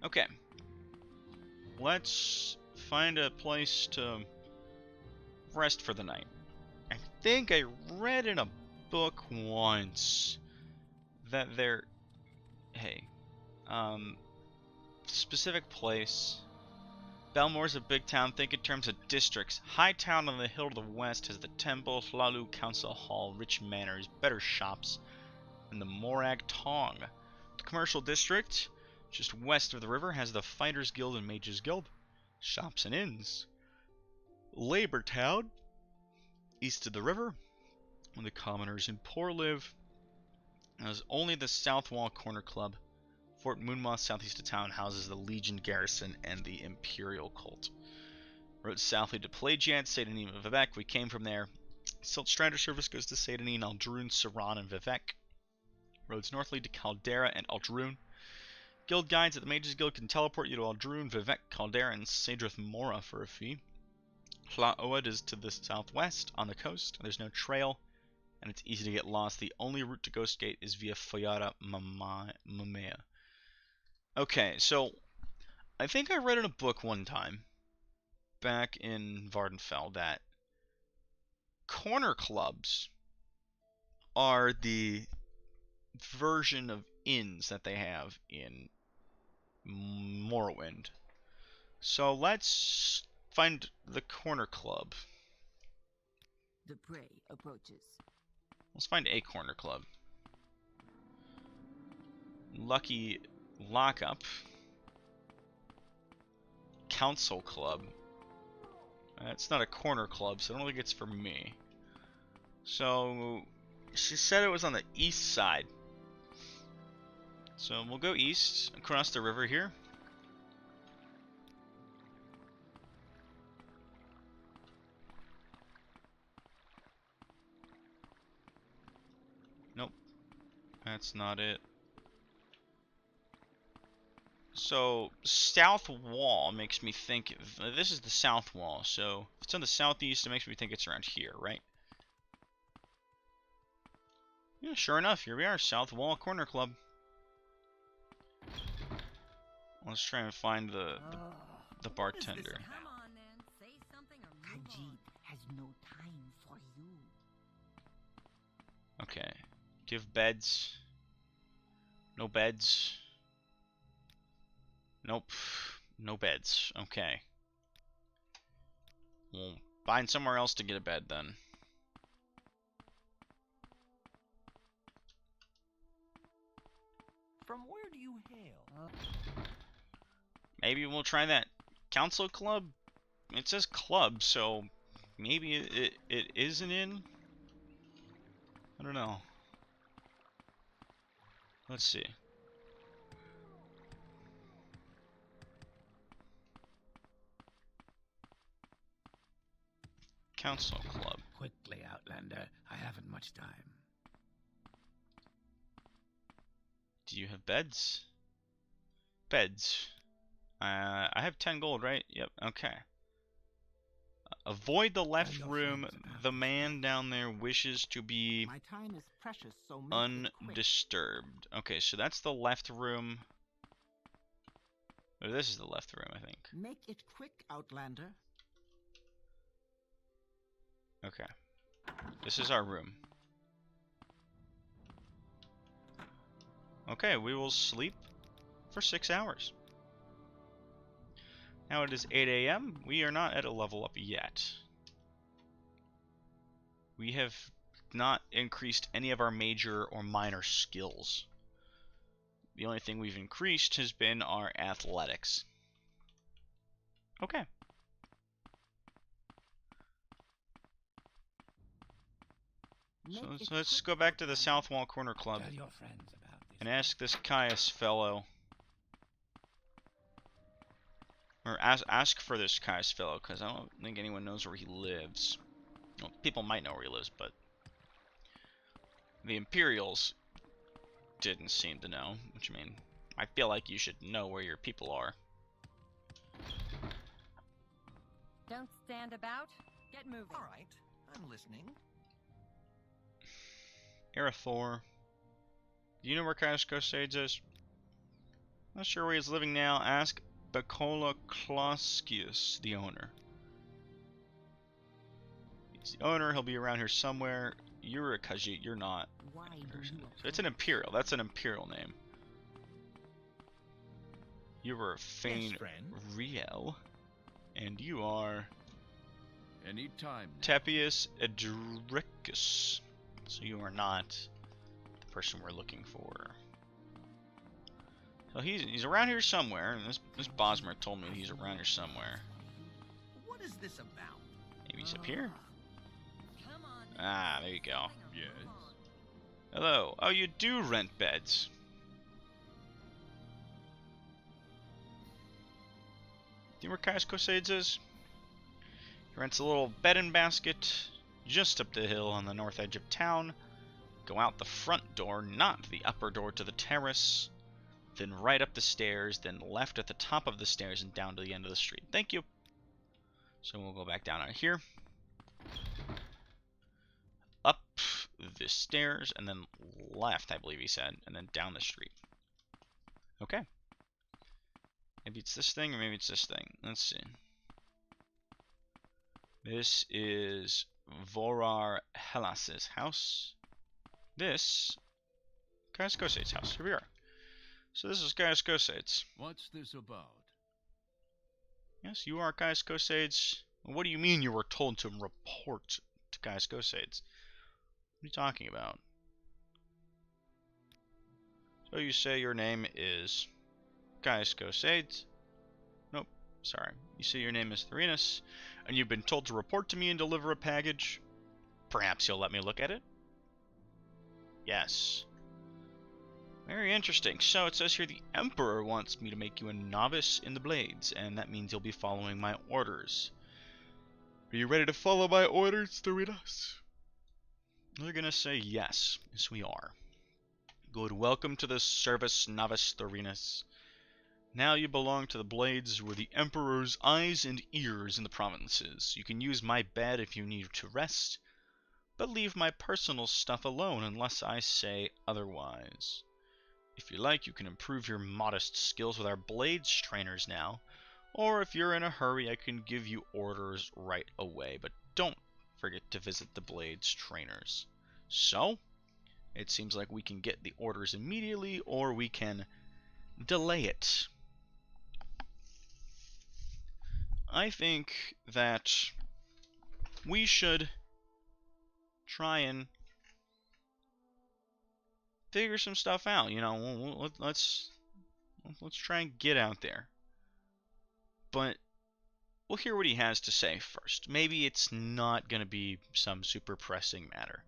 Okay. Let's find a place to rest for the night. I think I read in a book once that there... Hey. Specific place. Belmore's a big town. Think in terms of districts. High town on the hill to the west has the temple, Hlalu Council Hall, rich manors, better shops, and the Morag Tong. The commercial district, just west of the river, has the Fighters Guild and Mages Guild, shops and inns. Labor Town, east of the river, where the commoners and poor live, has only the South Wall Corner Club. Fort Moonmoth, southeast of town, houses the Legion Garrison and the Imperial Cult. Road southly to Pelagiant, Saint-Denis, and Vivec. We came from there. Silt Strider service goes to Saint-Denis, Aldrune, Saran, and Vivec. Roads northly to Caldera and Aldrune. Guild guides at the Mages Guild can teleport you to Aldrune, Vivec, Caldera, and Sadrith Mora for a fee. Hla Oed is to the southwest on the coast. There's no trail, and it's easy to get lost. The only route to Ghost Gate is via Foyata Mamea. Okay, so I think I read in a book one time back in Vardenfell that corner clubs are the version of inns that they have in Morrowind. So let's find the corner club. The prey approaches. Let's find a corner club. Lucky Lockup. Council Club. It's not a corner club, so I don't think it's for me. So, she said it was on the east side. So we'll go east, across the river here. Nope. That's not it. So, south wall makes me think... This is the south wall, so... If it's on the southeast, it makes me think it's around here, right? Yeah, sure enough, here we are, South Wall Corner Club. Let's try and find the bartender. Come on then, say something or move on. Has no time for you. Okay. Give beds. No beds. Nope. No beds. Okay. We'll find somewhere else to get a bed then. From where do you hail? Maybe we'll try that council club? It says club, so maybe it is an inn? I don't know. Let's see. Council club. Quickly, Outlander. I haven't much time. Do you have beds? Beds. I have 10 gold, right? Yep, okay. Avoid the left room. The man down there wishes to be My time is precious, so make it quick. undisturbed. Okay, so that's the left room. Or this is the left room, I think. Make it quick, Outlander. Okay. This is our room. Okay, we will sleep for 6 hours. Now it is 8 a.m. We are not at a level up yet. We have not increased any of our major or minor skills. The only thing we've increased has been our athletics. Okay. So let's go back to the South Wall Corner Club Tell your friends about this. and ask this Caius fellow. Or ask for this Caius fellow, because I don't think anyone knows where he lives. Well, people might know where he lives, but the Imperials didn't seem to know. Which, I mean, I feel like you should know where your people are. Don't stand about. Get moving. All right, I'm listening. Arathor. Do you know where Caius Cosades is? Not sure where he's living now. Ask Bacola Kloskius, the owner. He's the owner. He'll be around here somewhere. You're a Khajiit. You're not. Why do you So it's an imperial. That's an imperial name. You were Fane friend. Riel, and you are Any time. Tepius Edricus. So you are not the person we're looking for. So he's around here somewhere, and this Bosmer told me he's around here somewhere. What is this about? Maybe he's up here. Come on. Ah, there you go. Yes. Hello. Oh, you do rent beds. Do you know where Caius Cosades is? He rents a little bed and basket just up the hill on the north edge of town. Go out the front door, not the upper door to the terrace. Then right up the stairs, then left at the top of the stairs and down to the end of the street. Thank you. So we'll go back down out here. Up the stairs, and then left, I believe he said, and then down the street. Okay. Maybe it's this thing, or maybe it's this thing. Let's see. This is Vorar Hellas's house. This, Caius Cosades' house. Here we are. So this is Caius Cosades. What's this about? Yes, you are Caius Cosades. What do you mean you were told to report to Caius Cosades? What are you talking about? So you say your name is Caius Cosades? Nope, sorry. You say your name is Therinus, and you've been told to report to me and deliver a package? Perhaps you'll let me look at it? Yes. Very interesting. So it says here the Emperor wants me to make you a novice in the blades, and that means you'll be following my orders. Are you ready to follow my orders, Therinus? They're gonna say yes. Yes, we are. Good. Welcome to the service, Novice Therinus. Now you belong to the Blades, who are the Emperor's eyes and ears in the provinces. You can use my bed if you need to rest, but leave my personal stuff alone unless I say otherwise. If you like, you can improve your modest skills with our Blades trainers now, or if you're in a hurry, I can give you orders right away, but don't forget to visit the Blades trainers. So, it seems like we can get the orders immediately, or we can delay it. I think that we should try and figure some stuff out. You know, let's try and get out there. But we'll hear what he has to say first. Maybe it's not going to be some super pressing matter.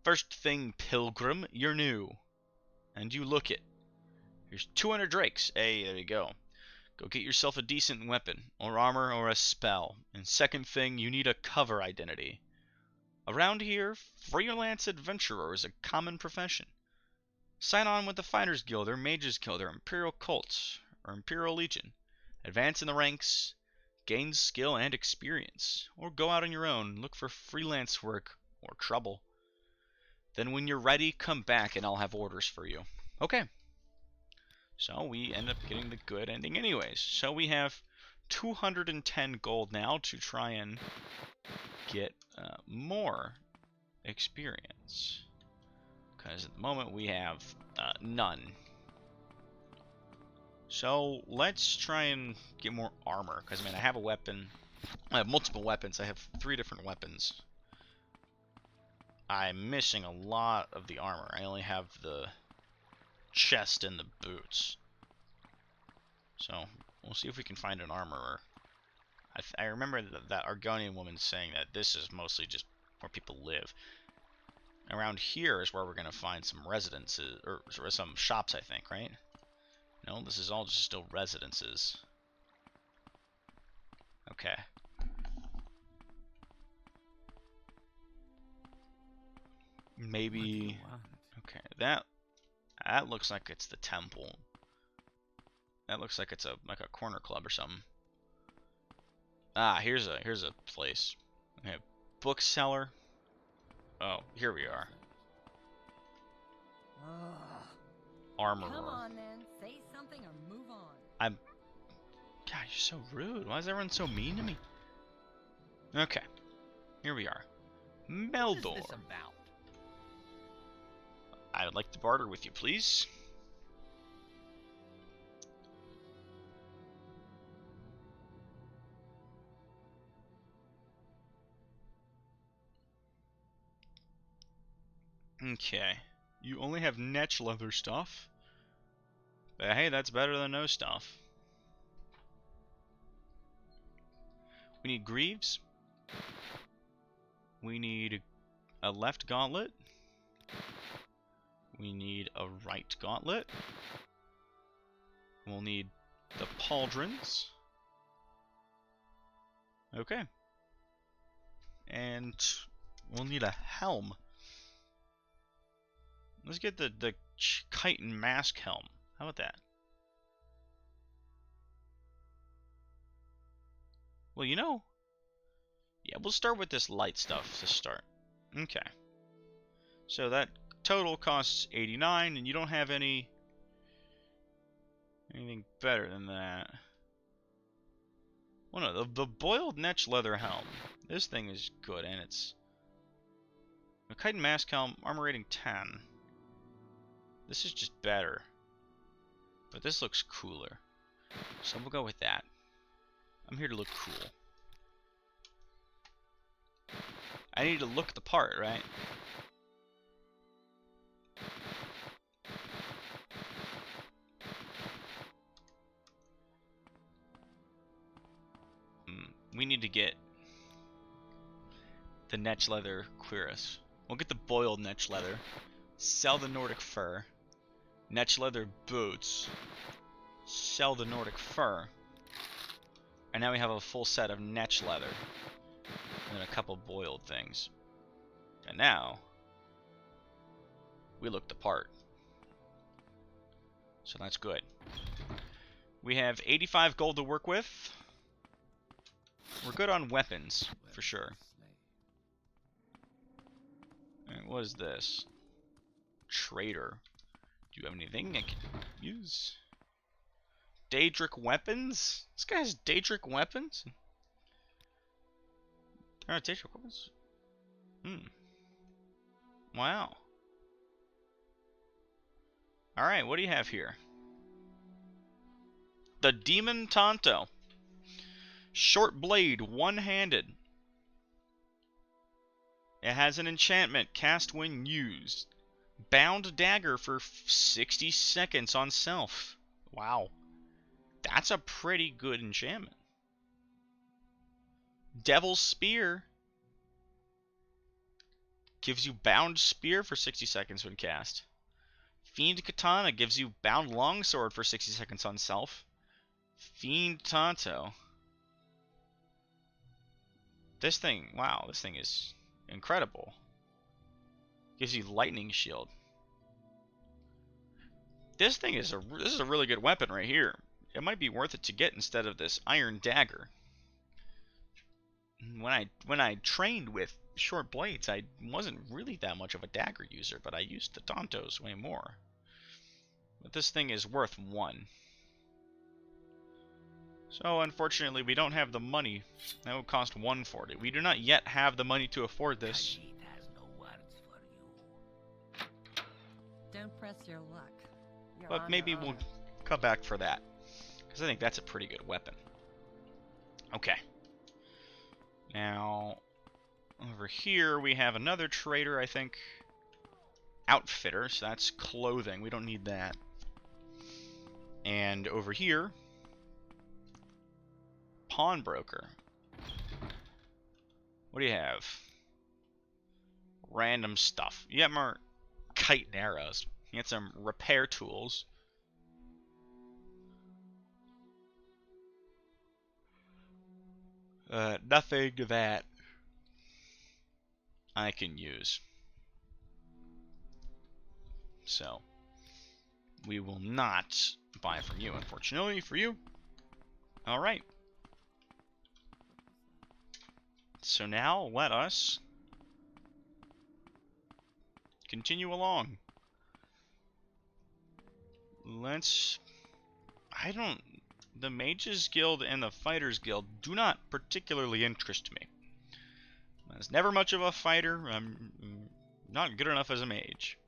First thing, Pilgrim, you're new. And you look it. Here's 200 drakes. Hey, there you go. Go get yourself a decent weapon, or armor, or a spell. And second thing, you need a cover identity. Around here, freelance adventurer is a common profession. Sign on with the Fighters Guild, or Mages Guild, or Imperial Cults, or Imperial Legion. Advance in the ranks, gain skill and experience, or go out on your own, look for freelance work, or trouble. Then when you're ready, come back and I'll have orders for you. Okay. So we end up getting the good ending anyways. So we have 210 gold now to try and get more experience. Because at the moment we have none. So let's try and get more armor. Because I mean, I have a weapon. I have multiple weapons. I have 3 different weapons. I'm missing a lot of the armor. I only have the chest and the boots. So we'll see if we can find an armorer. I remember that Argonian woman saying that this is mostly just where people live. Around here is where we're going to find some residences, or some shops, I think, right? No, this is all just still residences. Okay. Maybe. Okay, that looks like it's the temple. That looks like it's like a corner club or something. Ah, here's a place. Okay, bookseller. Oh, here we are. armorer. Come on then, say something or move on. God, you're so rude. Why is everyone so mean to me? Okay, here we are. What is Meldor. this about? I would like to barter with you, please. Okay. You only have netch leather stuff. But hey, that's better than no stuff. We need greaves. We need a left gauntlet. We need a right gauntlet. We'll need the pauldrons. Okay. And we'll need a helm. Let's get the chitin mask helm. How about that? Well, you know, yeah, we'll start with this light stuff to start. Okay. So that total costs 89, and you don't have anything better than that. Well, no, the boiled netch leather helm. This thing is good, and it's a chitin mask helm, armor rating 10. This is just better, but this looks cooler, so we'll go with that. I'm here to look cool. I need to look the part, right? We need to get the netch leather cuirass. We'll get the boiled netch leather. Sell the Nordic fur. Netch leather boots. Sell the Nordic fur. And now we have a full set of netch leather. And then a couple boiled things. And now we look the part. So that's good. We have 85 gold to work with. We're good on weapons, for sure. Alright, what is this? Trader. Do you have anything I can use? Daedric weapons? This guy has Daedric weapons? There are Daedric weapons? Wow. Alright, what do you have here? The Demon Tonto. Short blade, one-handed. It has an enchantment, cast when used. Bound dagger for 60 seconds on self. Wow. That's a pretty good enchantment. Devil's Spear. Gives you bound spear for 60 seconds when cast. Fiend Katana gives you bound longsword for 60 seconds on self. Fiend Tonto. This thing, wow, this thing is incredible. Gives you lightning shield. This is a really good weapon right here. It might be worth it to get instead of this iron dagger. When I trained with short blades, I wasn't really that much of a dagger user, but I used the Tontos way more. But this thing is worth 1. So unfortunately, we don't have the money. That would cost 140. We do not yet have the money to afford this. Has no words for you. Don't press your luck. You're But on maybe your we'll honor. come back for that. Because I think that's a pretty good weapon. Okay. Now, over here we have another trader, I think. Outfitter, so that's clothing. We don't need that. And over here, pawnbroker. What do you have? Random stuff. You got more kite and arrows. You got some repair tools. Nothing that I can use. So, we will not buy from you, unfortunately for you. Alright. So now, let us continue along. let's... The Mages Guild and the Fighters Guild do not particularly interest me. I was never much of a fighter. I'm not good enough as a mage.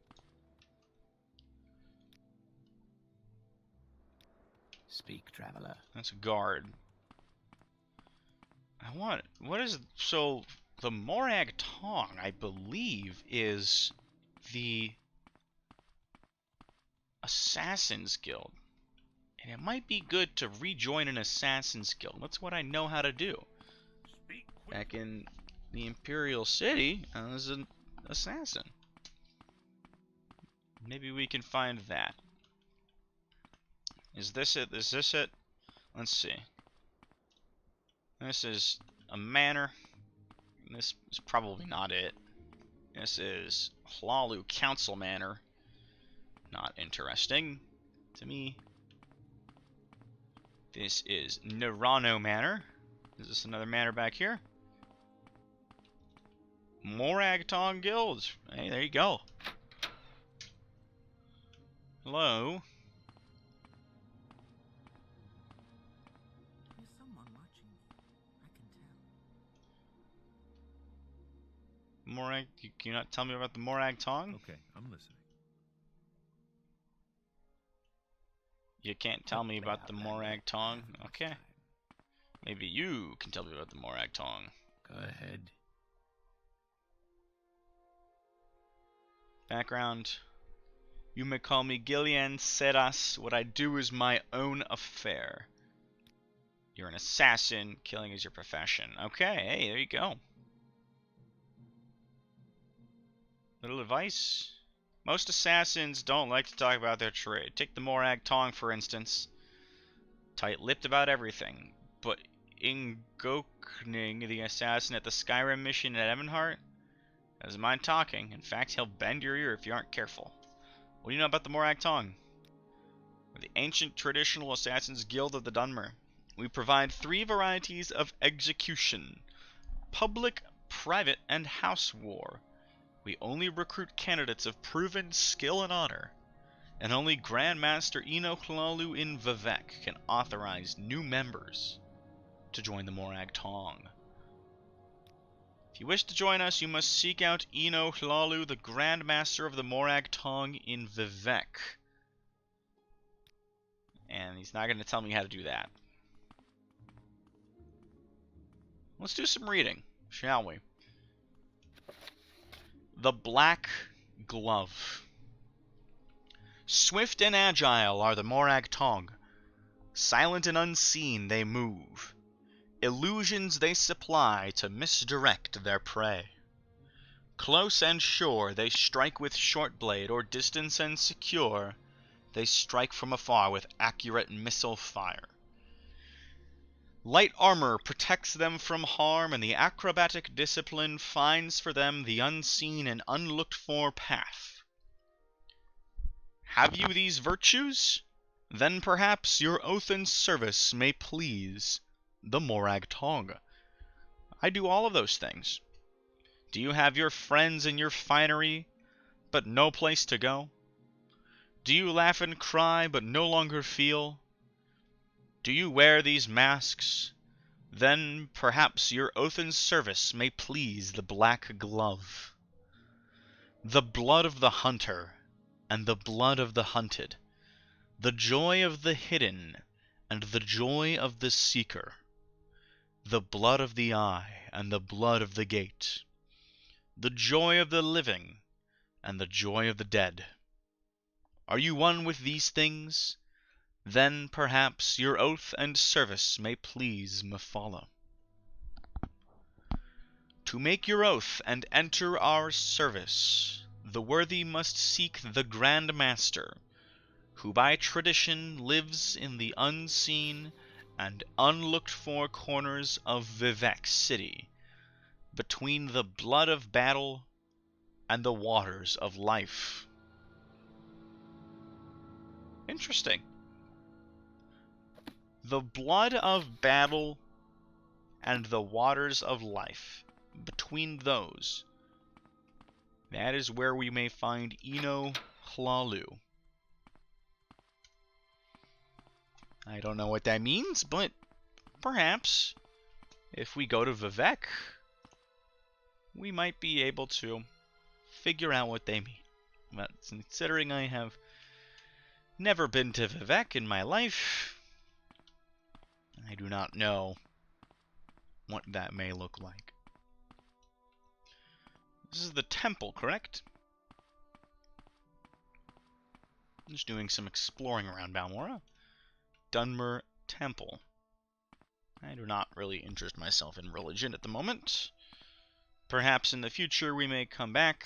Speak, traveler. That's a guard. What is... So, the Morag Tong, I believe, is the Assassin's Guild. And it might be good to rejoin an Assassin's Guild. That's what I know how to do. Back in the Imperial City, I was an assassin. Maybe we can find that. Is this it? Is this it? Let's see. This is a manor. This is probably not it. This is Hlaalu Council Manor. Not interesting to me. This is Nerano Manor. Is this another manor back here? Morag Tong Guilds. Hey, there you go. Hello. There's someone watching me. I can tell. Morag, can you not tell me about the Morag Tong? Okay, I'm listening. You can't tell me about the Morag Tong? Okay. Time. Maybe you can tell me about the Morag Tong. Go ahead. Background. You may call me Gillian Seras. What I do is my own affair. You're an assassin. Killing is your profession. Okay, hey, there you go. Little advice. Most assassins don't like to talk about their trade. Take the Morag Tong, for instance. Tight-lipped about everything. But Ingokning, the assassin at the Skyrim mission at Evanhart, doesn't mind talking. In fact, he'll bend your ear if you aren't careful. What do you know about the Morag Tong? We're the ancient traditional assassins guild of the Dunmer. We provide 3 varieties of execution: public, private, and house war. We only recruit candidates of proven skill and honor, and only Grandmaster Eno Hlaalu in Vivek can authorize new members to join the Morag Tong. If you wish to join us, you must seek out Eno Hlaalu, the Grandmaster of the Morag Tong in Vivek. And he's not going to tell me how to do that. Let's do some reading, shall we? The Black Glove. Swift and agile are the Morag Tong. Silent and unseen they move. Illusions they supply to misdirect their prey. Close and sure they strike with short blade, or distance and secure they strike from afar with accurate missile fire. Light armor protects them from harm, and the acrobatic discipline finds for them the unseen and unlooked-for path. Have you these virtues? Then perhaps your oath and service may please the Morag Tong. I do all of those things. Do you have your friends in your finery, but no place to go? Do you laugh and cry, but no longer feel? Do you wear these masks? Then perhaps your oath and service may please the Black Glove. The blood of the hunter, and the blood of the hunted, the joy of the hidden, and the joy of the seeker, the blood of the eye, and the blood of the gate, the joy of the living, and the joy of the dead. Are you one with these things? Then perhaps your oath and service may please Mephala. To make your oath and enter our service, the worthy must seek the Grand Master, who by tradition lives in the unseen and unlooked-for corners of Vivek City, between the blood of battle and the waters of life. Interesting. The blood of battle and the waters of life. Between those, that is where we may find Eno Hlaalu. I don't know what that means, but perhaps if we go to Vivek, we might be able to figure out what they mean. But considering I have never been to Vivek in my life, I do not know what that may look like. This is the temple, correct? I'm just doing some exploring around Balmora. Dunmer Temple. I do not really interest myself in religion at the moment. Perhaps in the future we may come back.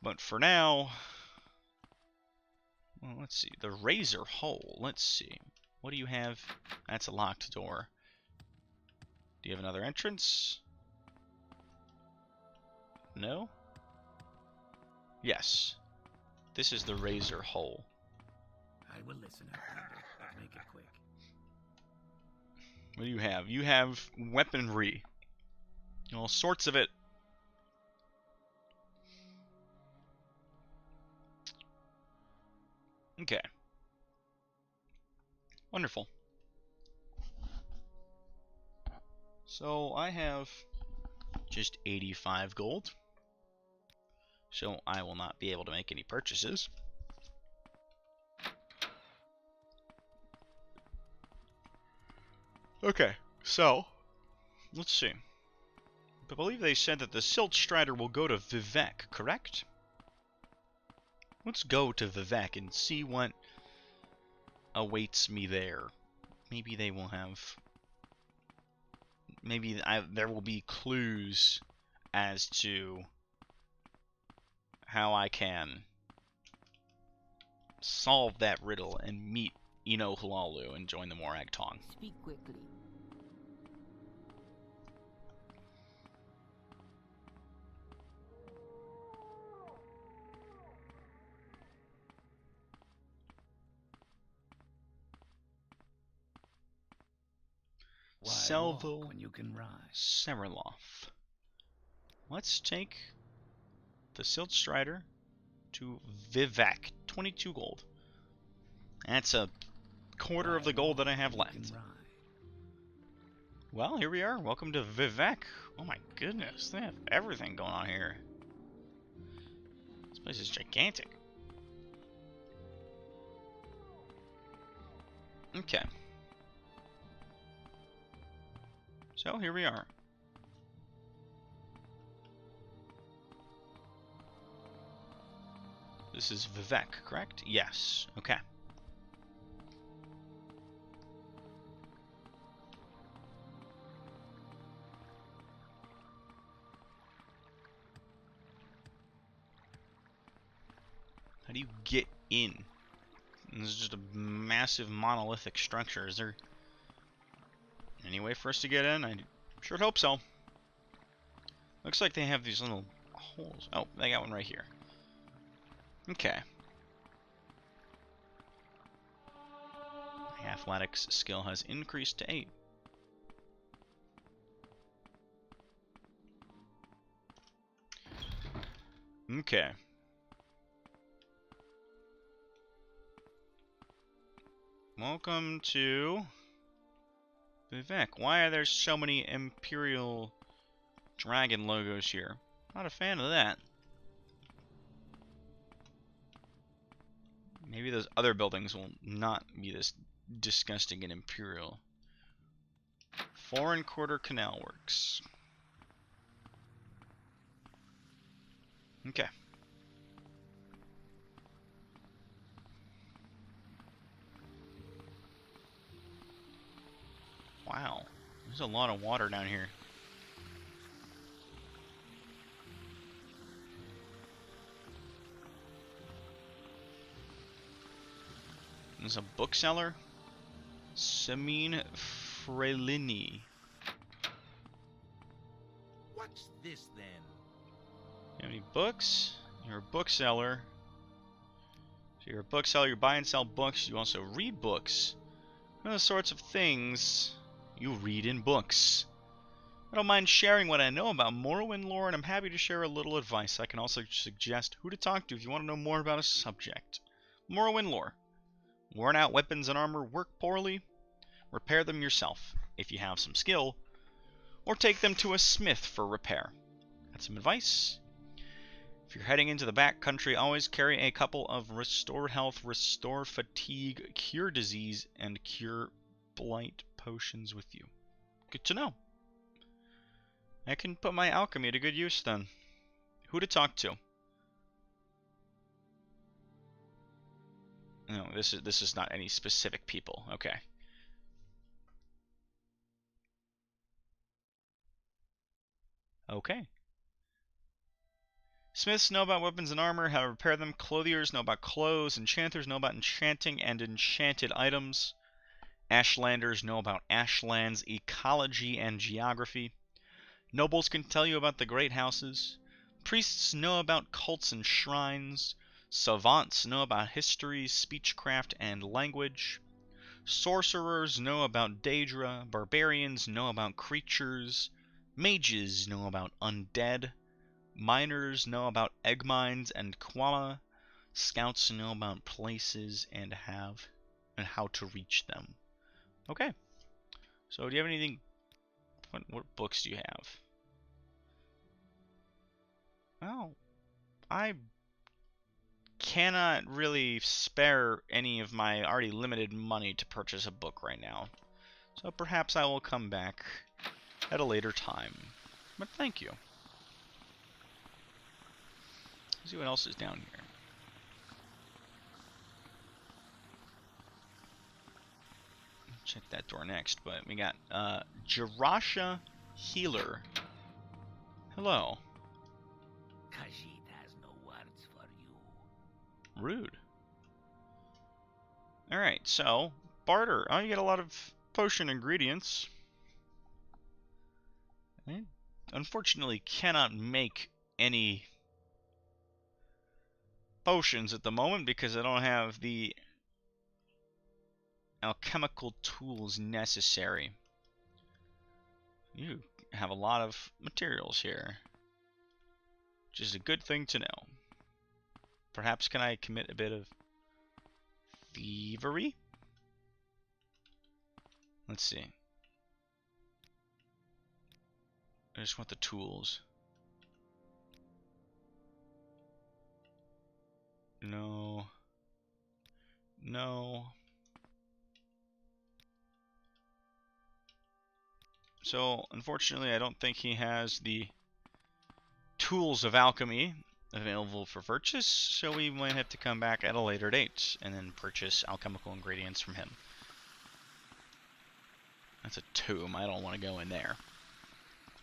But for now... Well, let's see. The Razor Hole. Let's see. What do you have? That's a locked door. Do you have another entrance? No? Yes. This is the Razor Hole. I will listen, Outlander, but make it quick. What do you have? You have weaponry. All sorts of it. Okay. Wonderful. So I have just 85 gold. So I will not be able to make any purchases. Okay, so let's see. I believe they said that the Silt Strider will go to Vivek, correct? Let's go to Vivek and see what awaits me there. Maybe they will have... Maybe there will be clues as to how I can solve that riddle and meet Ino Halalu and join the Morag Tong. Speak quickly. Why Salvo walk when you can ride? Seriloff. Let's take the Silt Strider to Vivek. 22 gold. That's a quarter of the gold that I have left. Well, here we are. Welcome to Vivek. Oh my goodness, they have everything going on here. This place is gigantic. Okay. So, here we are. This is Vivek, correct? Yes. Okay. How do you get in? This is just a massive monolithic structure. Is there any way for us to get in? I sure hope so. Looks like they have these little holes. Oh, they got one right here. Okay. My athletics skill has increased to 8. Okay. Welcome to Vivek. Why are there so many Imperial Dragon logos here? Not a fan of that. Maybe those other buildings will not be this disgusting and Imperial. Foreign Quarter Canal Works. Okay. Wow. There's a lot of water down here. There's a bookseller. Samin Frelini. What's this then? You have any books? You're a bookseller. So you're a bookseller, you buy and sell books, you also read books. What are the sorts of things you read in books? I don't mind sharing what I know about Morrowind lore, and I'm happy to share a little advice. I can also suggest who to talk to if you want to know more about a subject. Morrowind lore. Worn out weapons and armor work poorly? Repair them yourself, if you have some skill, or take them to a smith for repair. That's some advice. If you're heading into the back country, always carry a couple of Restore Health, Restore Fatigue, Cure Disease, and Cure Blight potions with you. Good to know. I can put my alchemy to good use then. Who to talk to? No, this is not any specific people. Okay. Okay. Smiths know about weapons and armor, how to repair them. Clothiers know about clothes. Enchanters know about enchanting and enchanted items. Ashlanders know about ashlands, ecology, and geography. Nobles can tell you about the great houses. Priests know about cults and shrines. Savants know about history, speechcraft, and language. Sorcerers know about Daedra. Barbarians know about creatures. Mages know about undead. Miners know about egg mines and Kwama. Scouts know about places and how to reach them. Okay. So do you have anything? What books do you have? Well, I cannot really spare any of my already limited money to purchase a book right now. So perhaps I will come back at a later time. But thank you. Let's see what else is down here. Check that door next, but we got Jirasha Healer. Hello. Khajiit has no words for you. Rude. Alright, so barter. Oh, you get a lot of potion ingredients. I unfortunately cannot make any potions at the moment because I don't have the alchemical tools necessary. You have a lot of materials here, which is a good thing to know. Perhaps can I commit a bit of thievery? Let's see. I just want the tools. No. No. So, unfortunately, I don't think he has the tools of alchemy available for purchase, so we might have to come back at a later date and then purchase alchemical ingredients from him. That's a tomb. I don't want to go in there.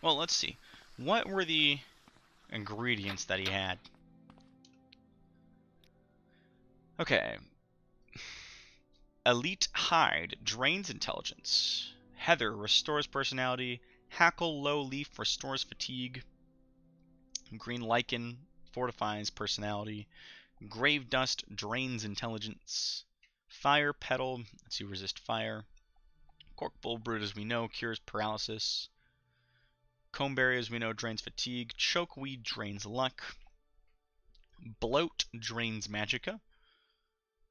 Well, let's see. What were the ingredients that he had? Okay. Elite Hide drains intelligence. Heather restores personality. Hackle Low Leaf restores fatigue. Green Lichen fortifies personality. Grave Dust drains intelligence. Fire Petal lets you resist fire. Cork Bulbroot, as we know, cures paralysis. Coneberry, as we know, drains fatigue. Chokeweed drains luck. Bloat drains magicka.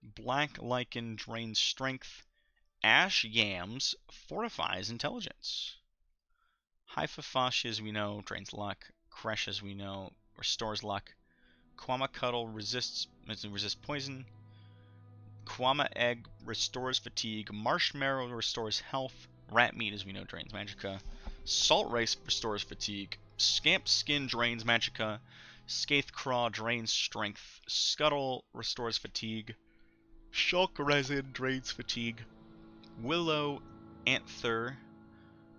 Black Lichen drains strength. Ash Yams fortifies intelligence. Hypophagia, as we know, drains luck. Kresh, as we know, restores luck. Kwama Cuddle resists poison. Kwama Egg restores fatigue. Marshmallow restores health. Rat Meat, as we know, drains magicka. Salt Rice restores fatigue. Scamp Skin drains magicka. Scathe Craw drains strength. Scuttle restores fatigue. Shulk Resin drains fatigue. Willow Anther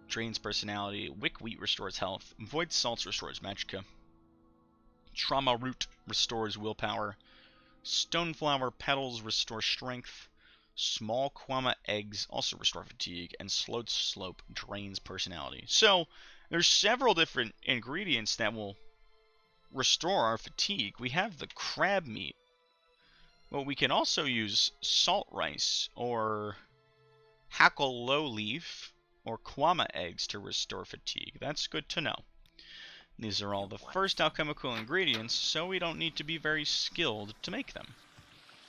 drains personality. Wickweed restores health. Void Salts restores magicka. Trauma Root restores willpower. Stoneflower Petals restore strength. Small Kwama Eggs also restore fatigue. And Slowed Slope drains personality. So, there's several different ingredients that will restore our fatigue. We have the crab meat. But we can also use salt rice or hackle low leaf or kwama eggs to restore fatigue. That's good to know. These are all the first alchemical ingredients, so we don't need to be very skilled to make them.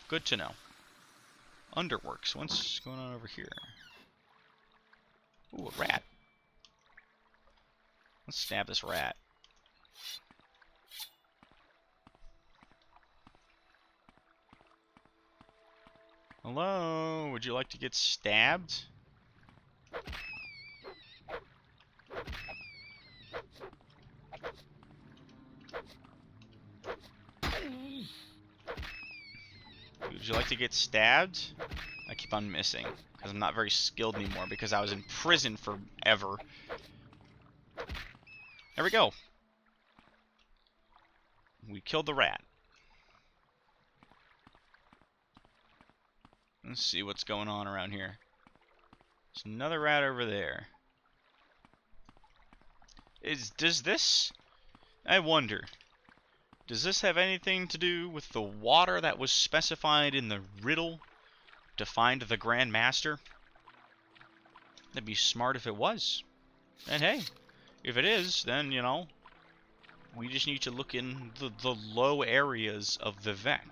Good to know. Underworks. What's going on over here? Ooh, a rat. Let's stab this rat. Hello? Would you like to get stabbed? Would you like to get stabbed? I keep on missing because I'm not very skilled anymore because I was in prison forever. There we go. We killed the rat. Let's see what's going on around here. There's another rat over there. Does this... I wonder. Does this have anything to do with the water that was specified in the riddle to find the Grand Master? That'd be smart if it was. And hey, if it is, then, you know, we just need to look in the low areas of the Vec.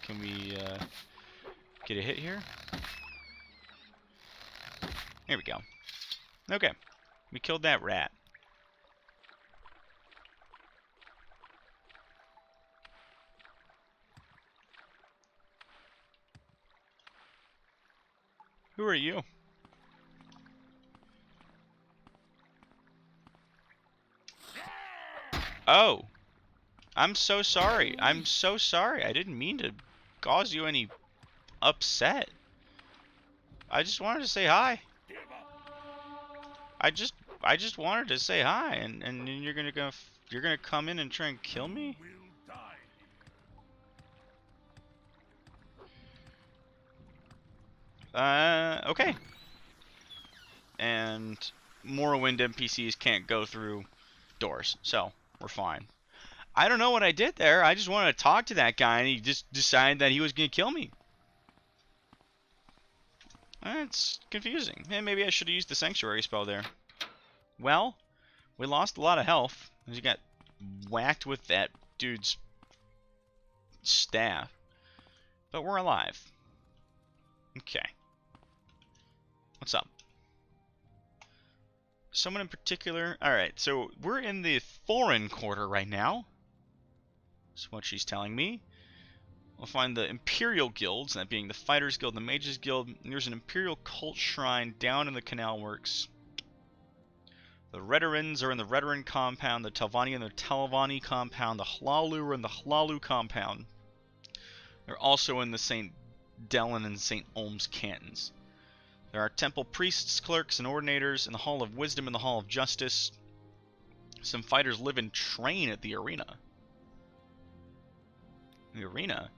Can we get a hit here? There we go. Okay, we killed that rat. Who are you? Oh, I'm so sorry. I'm so sorry. I didn't mean to cause you any upset. I just wanted to say hi. I just wanted to say hi, and then you're gonna come in and try and kill me? Okay. And Morrowind NPCs can't go through doors, so we're fine. I don't know what I did there. I just wanted to talk to that guy, and he just decided that he was gonna kill me. It's confusing. Hey, maybe I should have used the Sanctuary spell there. Well, we lost a lot of health. He got whacked with that dude's staff. But we're alive. Okay. What's up? Someone in particular? Alright, so we're in the foreign quarter right now. That's what she's telling me. We'll find the Imperial Guilds, that being the Fighters Guild, the Mages Guild. There's an Imperial Cult Shrine down in the Canal Works. The Redarans are in the Redaran Compound, the Telvanni in the Telvanni Compound, the Hlalu are in the Hlalu Compound. They're also in the St. Delen and St. Olms cantons. There are temple priests, clerks, and ordinators in the Hall of Wisdom and the Hall of Justice. Some fighters live and train at the arena. The arena?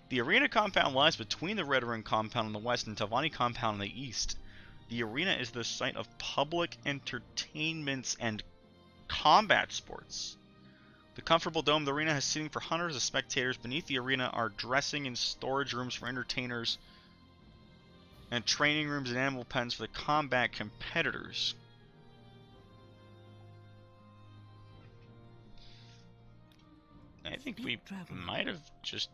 The arena compound lies between the Redaran compound on the west and Telvanni compound on the east. The arena is the site of public entertainments and combat sports. The comfortable dome of the arena has seating for hundreds of spectators. Beneath the arena are dressing and storage rooms for entertainers, and training rooms and animal pens for the combat competitors. I think we might have just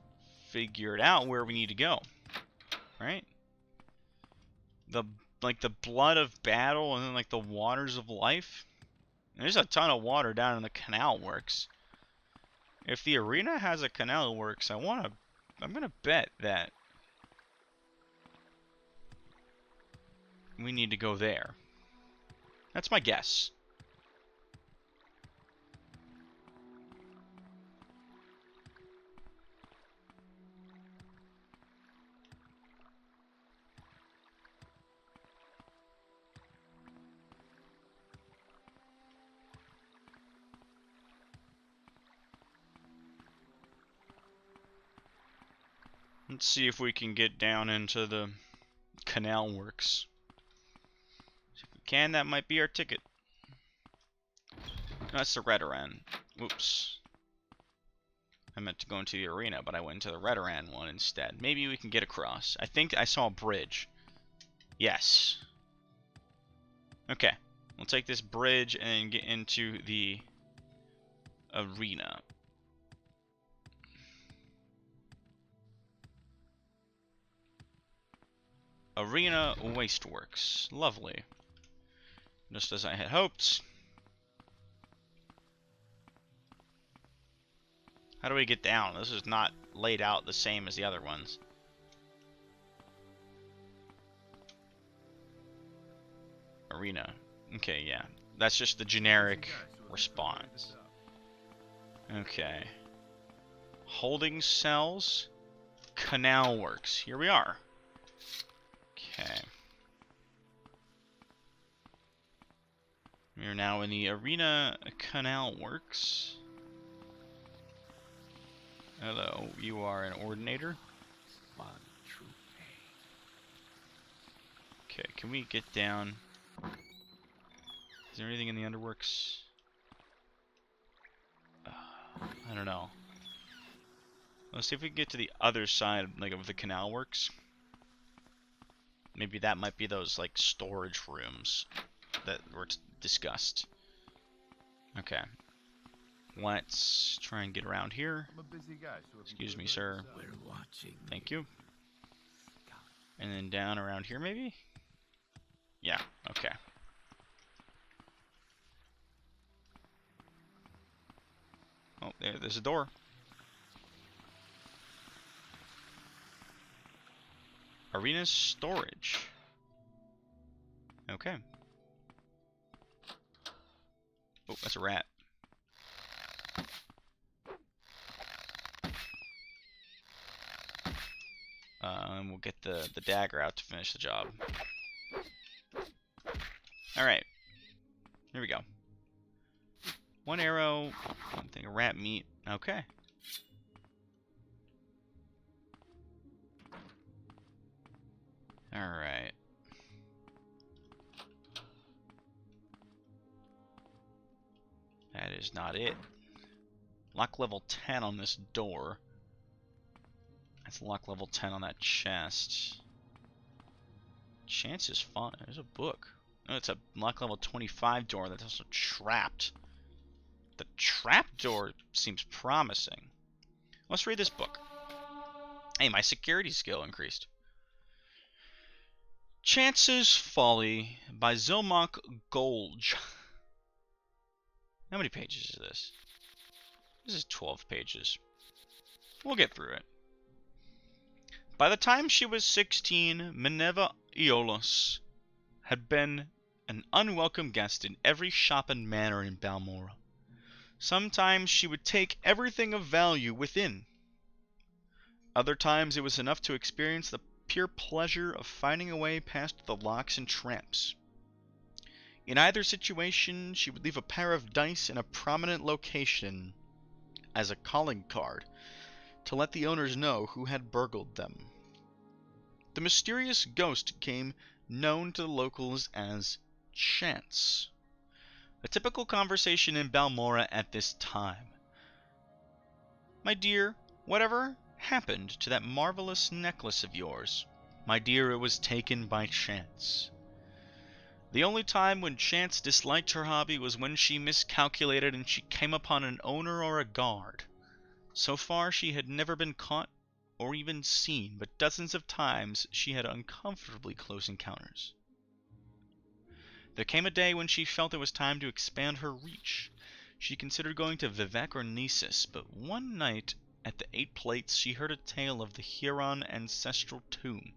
figured out where we need to go, right? Like the blood of battle and then like the waters of life. There's a ton of water down in the canal works. If the arena has a canal works, I'm gonna bet that we need to go there. That's my guess. Let's see if we can get down into the canal works. If we can, that might be our ticket. That's the Redaran. Oops. I meant to go into the arena, but I went into the Redaran one instead. Maybe we can get across. I think I saw a bridge. Yes. Okay, we'll take this bridge and get into the arena. Arena Wasteworks. Lovely. Just as I had hoped. How do we get down? This is not laid out the same as the other ones. Arena. Okay, yeah. That's just the generic response. Okay. Holding cells. Canal works. Here we are. Okay. We are now in the arena canal works. Hello, you are an ordinator? Okay, can we get down? Is there anything in the underworks? I don't know. Let's see if we can get to the other side, like, of the canal works. Maybe that might be those, like, storage rooms that were discussed. Okay. Let's try and get around here. I'm a busy guy, so Excuse me, sir. We're watching. Thank you. And then down around here, maybe? Yeah, okay. Oh, there's a door. Arena storage. Okay. Oh, that's a rat. And we'll get the dagger out to finish the job. Alright. Here we go. One arrow, one thing of rat meat. Okay. Alright. That is not it. Lock level 10 on this door. That's lock level 10 on that chest. Chance is fun. There's a book. Oh, it's a lock level 25 door that's also trapped. The trap door seems promising. Let's read this book. Hey, my security skill increased. Chance's Folly by Zilmok Golge. How many pages is this? This is 12 pages. We'll get through it. By the time she was 16, Minerva Aeolus had been an unwelcome guest in every shop and manor in Balmora. Sometimes she would take everything of value within. Other times it was enough to experience the pure pleasure of finding a way past the locks and traps. In either situation, she would leave a pair of dice in a prominent location as a calling card to let the owners know who had burgled them. The mysterious ghost became known to the locals as Chance. A typical conversation in Balmora at this time. My dear, whatever happened to that marvelous necklace of yours? My dear, it was taken by chance. The only time when Chance disliked her hobby was when she miscalculated and she came upon an owner or a guard. So far she had never been caught or even seen, but dozens of times she had uncomfortably close encounters. There came a day when she felt it was time to expand her reach. She considered going to Vivek or Nisus, but one night at the 8 Plates she heard a tale of the Huron Ancestral tomb,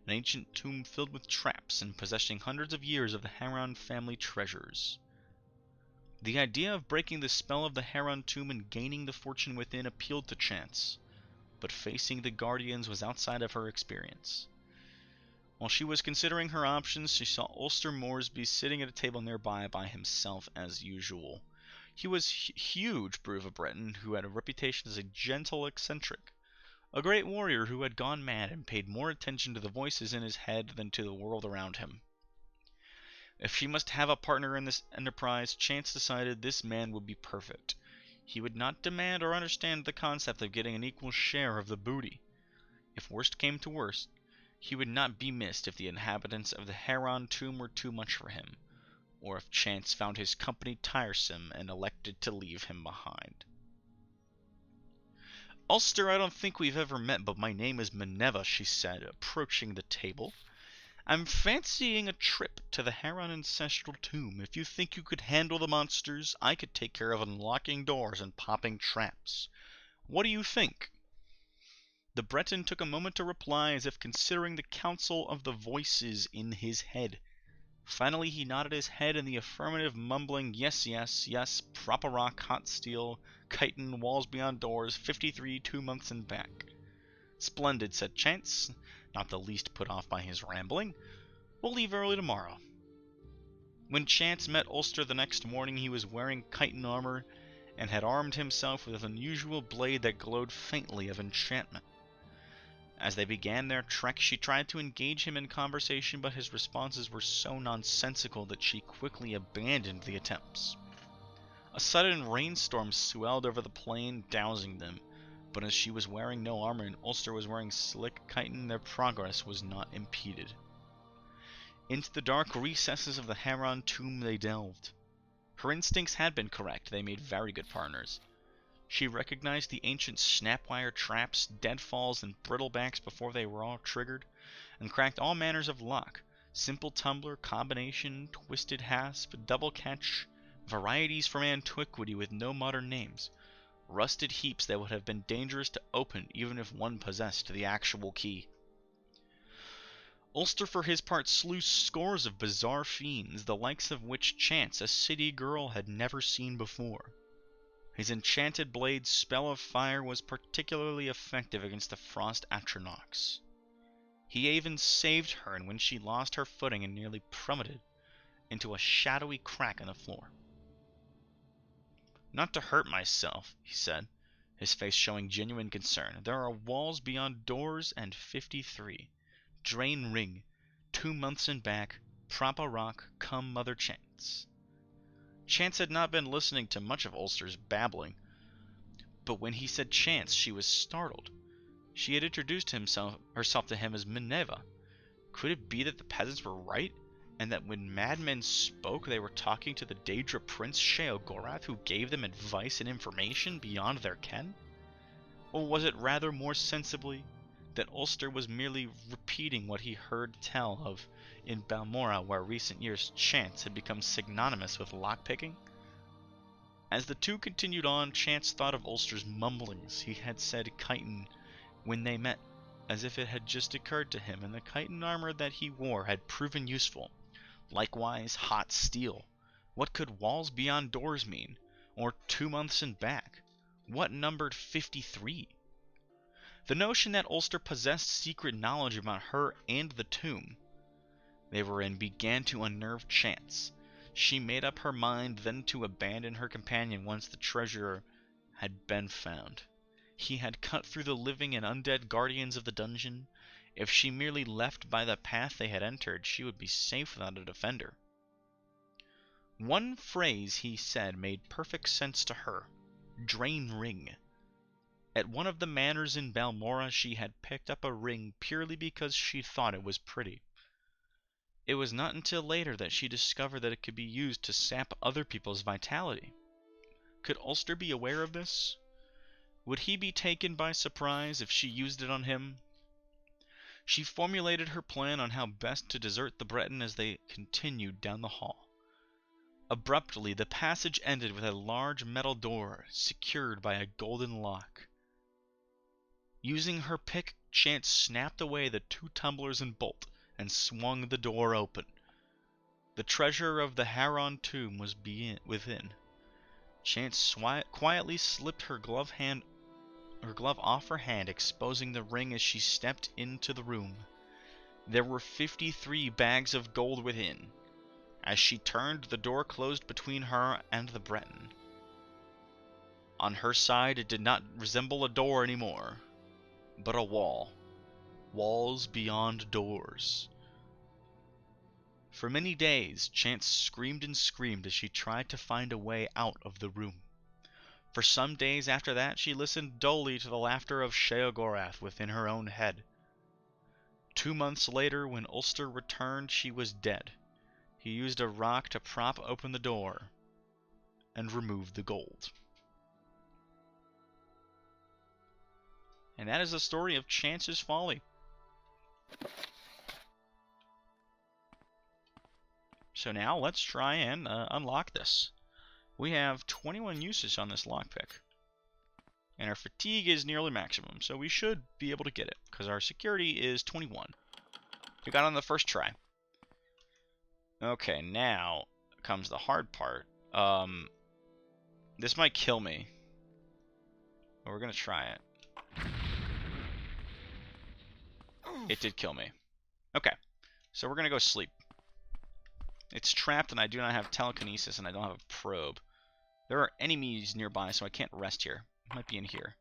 an ancient tomb filled with traps and possessing hundreds of years of the Huron family treasures. The idea of breaking the spell of the Huron tomb and gaining the fortune within appealed to Chance, but facing the Guardians was outside of her experience. While she was considering her options, she saw Ulster Moresby sitting at a table nearby by himself as usual. He was huge brew of a Breton who had a reputation as a gentle eccentric, a great warrior who had gone mad and paid more attention to the voices in his head than to the world around him. If she must have a partner in this enterprise, Chance decided this man would be perfect. He would not demand or understand the concept of getting an equal share of the booty. If worst came to worst, he would not be missed if the inhabitants of the Huron tomb were too much for him. or if chance found his company tiresome and elected to leave him behind. "Ulster, I don't think we've ever met, but my name is Minerva," she said, approaching the table. "I'm fancying a trip to the Huron Ancestral tomb. If you think you could handle the monsters, I could take care of unlocking doors and popping traps. What do you think?" The Breton took a moment to reply, as if considering the counsel of the voices in his head. Finally he nodded his head in the affirmative, mumbling, "Yes, yes, yes, proper rock, hot steel, chitin, walls beyond doors, 53, 2 months and back." "Splendid," said Chance, not the least put off by his rambling. "We'll leave early tomorrow." When Chance met Ulster the next morning, he was wearing chitin armor and had armed himself with an unusual blade that glowed faintly of enchantment. As they began their trek, she tried to engage him in conversation, but his responses were so nonsensical that she quickly abandoned the attempts. A sudden rainstorm swelled over the plain, dousing them, but as she was wearing no armor and Ulster was wearing slick chitin, their progress was not impeded. Into the dark recesses of the Huron tomb they delved. Her instincts had been correct. They made very good partners. She recognized the ancient snapwire traps, deadfalls, and brittlebacks before they were all triggered, and cracked all manners of lock: simple tumbler, combination, twisted hasp, double catch, varieties from antiquity with no modern names, rusted heaps that would have been dangerous to open even if one possessed the actual key. Ulster, for his part, slew scores of bizarre fiends, the likes of which Chance, a city girl, had never seen before. His enchanted blade's spell of fire was particularly effective against the frost Atronachs. He even saved her when she lost her footing and nearly plummeted into a shadowy crack in the floor. "Not to hurt myself," he said, his face showing genuine concern, "there are walls beyond doors and 53. Drain ring, 2 months and back, proper rock, come Mother Chance." Chance had not been listening to much of Ulster's babbling, but when he said Chance, she was startled. She had introduced herself to him as Minerva. Could it be that the peasants were right, and that when madmen spoke they were talking to the Daedra Prince Sheogorath, who gave them advice and information beyond their ken? Or was it rather more sensibly that Ulster was merely repeating what he heard tell of in Balmora, where recent years Chance had become synonymous with lockpicking? As the two continued on, Chance thought of Ulster's mumblings. He had said chitin when they met, as if it had just occurred to him, and the chitin armor that he wore had proven useful. Likewise, hot steel. What could walls beyond doors mean? Or 2 months and back? What numbered 53? The notion that Ulster possessed secret knowledge about her and the tomb they were in began to unnerve Chance. She made up her mind then to abandon her companion once the treasure had been found. He had cut through the living and undead guardians of the dungeon. If she merely left by the path they had entered, she would be safe without a defender. One phrase he said made perfect sense to her: drain ring. At one of the manors in Balmora she had picked up a ring purely because she thought it was pretty. It was not until later that she discovered that it could be used to sap other people's vitality. Could Ulster be aware of this? Would he be taken by surprise if she used it on him? She formulated her plan on how best to desert the Breton as they continued down the hall. Abruptly, the passage ended with a large metal door secured by a golden lock. Using her pick, Chance snapped away the 2 tumblers and bolt, and swung the door open. The treasure of the Huron tomb was within. Chance quietly slipped her glove off her hand, exposing the ring as she stepped into the room. There were 53 bags of gold within. As she turned, the door closed between her and the Breton. On her side, it did not resemble a door anymore, but a wall. Walls beyond doors. For many days, Chance screamed and screamed as she tried to find a way out of the room. For some days after that, she listened dully to the laughter of Sheogorath within her own head. 2 months later, when Ulster returned, she was dead. He used a rock to prop open the door and remove the gold. And that is the story of Chance's Folly. So now let's try and unlock this. We have 21 uses on this lockpick. And our fatigue is nearly maximum, so we should be able to get it, because our security is 21. We got on the first try. Okay, now comes the hard part. This might kill me. But we're going to try it. It did kill me. Okay, so we're going to go sleep. It's trapped and I do not have telekinesis and I don't have a probe. There are enemies nearby, so I can't rest here. It might be in here.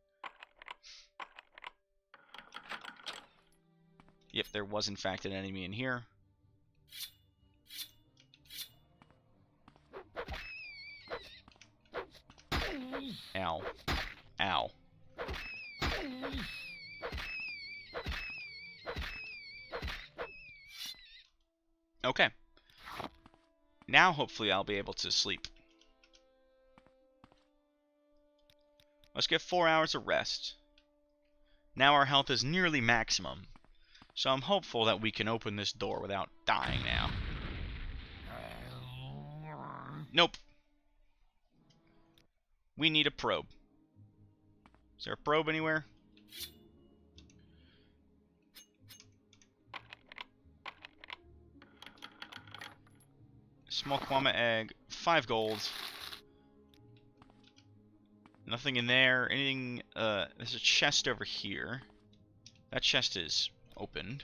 Yep, there was in fact an enemy in here. Ow. Ow. Okay. Now hopefully I'll be able to sleep. Let's get 4 hours of rest. Now our health is nearly maximum. So I'm hopeful that we can open this door without dying now. Nope. We need a probe. Is there a probe anywhere? Small Kwama egg, 5 gold. Nothing in there. Anything, there's a chest over here. That chest is opened.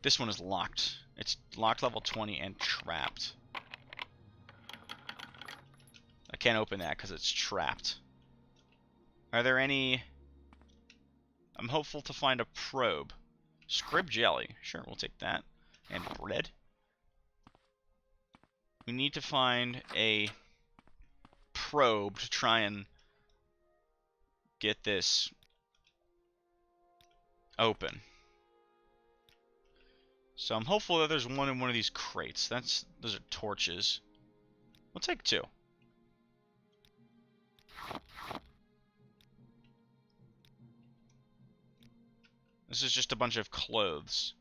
This one is locked. It's locked level 20 and trapped. I can't open that because it's trapped. Are there any... I'm hopeful to find a probe. Scrib jelly. Sure, we'll take that. And bread. We need to find a probe to try and get this open. So I'm hopeful that there's one in one of these crates. Those are torches. We'll take 2. This is just a bunch of clothes.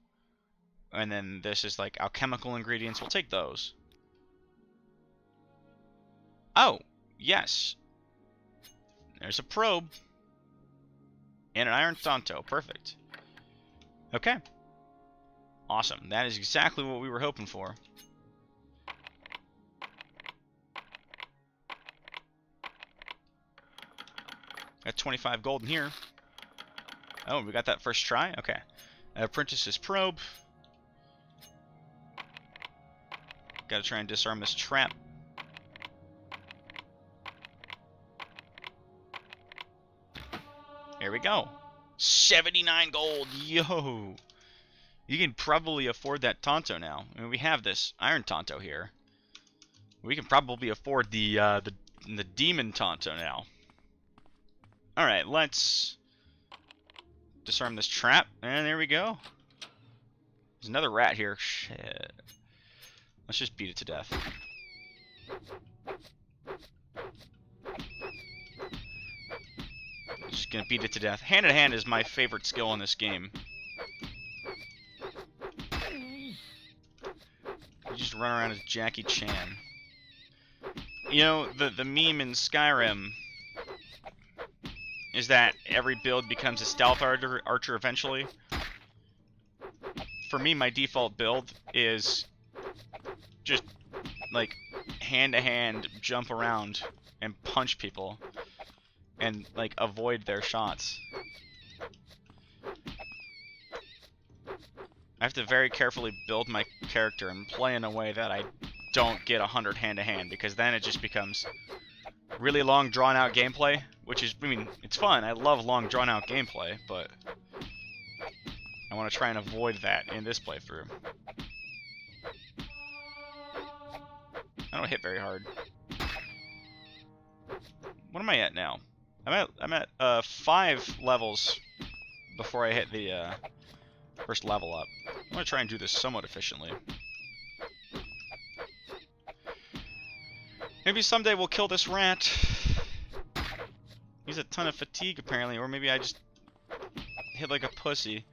And then this is like alchemical ingredients. We'll take those. Oh, yes. There's a probe. And an iron Tonto. Perfect. Okay. Awesome. That is exactly what we were hoping for. Got 25 gold in here. Oh, we got that first try? Okay. Apprentice's probe. Gotta try and disarm this trap. There we go. 79 gold. Yo. You can probably afford that Tonto now. I mean, we have this iron Tonto here. We can probably afford the demon Tonto now. Alright, let's disarm this trap. And there we go. There's another rat here. Shit. Let's just beat it to death. Just gonna beat it to death. Hand in hand is my favorite skill in this game. You just run around as Jackie Chan. You know, the meme in Skyrim is that every build becomes a stealth archer eventually. For me, my default build is just like hand-to-hand jump around and punch people and like avoid their shots. I have to very carefully build my character and play in a way that I don't get 100 hand-to-hand, because then it just becomes really long, drawn-out gameplay, which is, I mean, it's fun. I love long, drawn-out gameplay, but I want to try and avoid that in this playthrough. I don't hit very hard. What am I at now? I'm at 5 levels before I hit the first level up. I'm gonna try and do this somewhat efficiently. Maybe someday we'll kill this rat. He's a ton of fatigue apparently, or maybe I just hit like a pussy.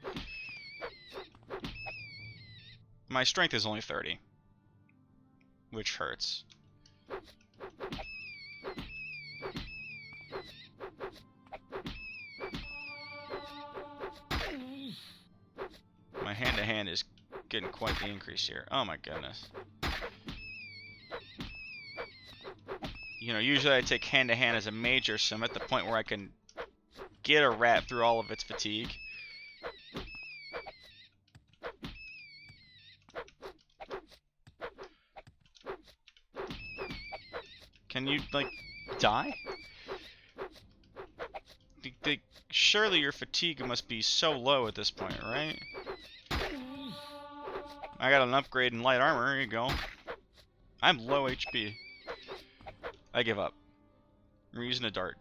My strength is only 30, which hurts. My hand-to-hand is getting quite the increase here. Oh my goodness. You know, usually I take hand-to-hand as a major, so I'm at the point where I can get a rat through all of its fatigue. Can you, like, die? Surely your fatigue must be so low at this point, right? I got an upgrade in light armor, here you go. I'm low HP. I give up. We're using a dart.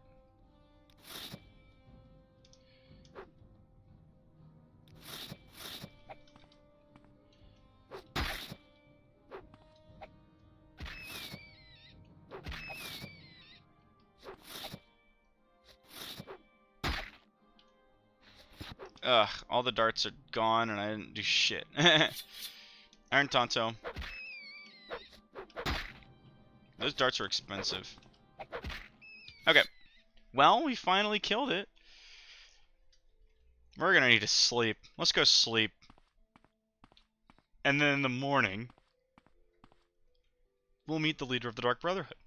Ugh, all the darts are gone and I didn't do shit. Iron Tonto. Those darts are expensive. Okay. Well, we finally killed it. We're gonna need to sleep. Let's go sleep. And then in the morning, we'll meet the leader of the Dark Brotherhood.